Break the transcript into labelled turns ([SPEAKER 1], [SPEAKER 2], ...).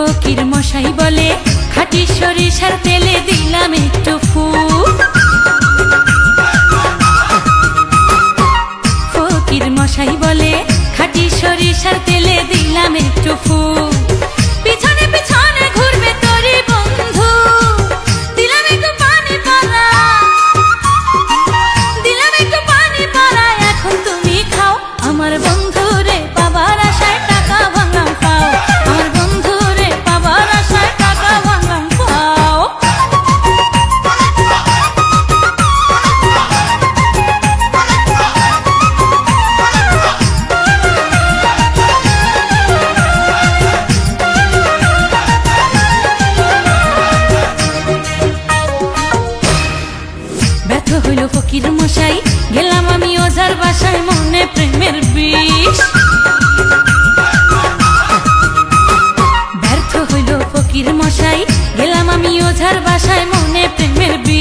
[SPEAKER 1] ফকির মশাই বলে খাঁটি সরিষার তেলে দিলাম একটু ফু। ফকির মশাই বলে খাঁটি সরিষার তেলে দিলাম একটু ফু। পিছনে পিছনে ঘুরবে তোরই বন্ধু, দিলাম একটু পানি পড়া, দিলাম একটু পানি পড়া। এখন তুমি খাও আমার বন্ধু রে, পাবার আশায় টাকা ভাঙলাম খাও। আমার বন্ধু রে, পাবার আশায় টাকা ভাঙলাম খাও। ব্যর্থ হইল ফকির মশাই, গেলাম আমি ওঝার বাসায়, মনে প্রেমের বিষ। ব্যর্থ হইল ফকির মশাই, গেলাম আমি ওঝার বাসায়, মনে প্রেমের বিষ।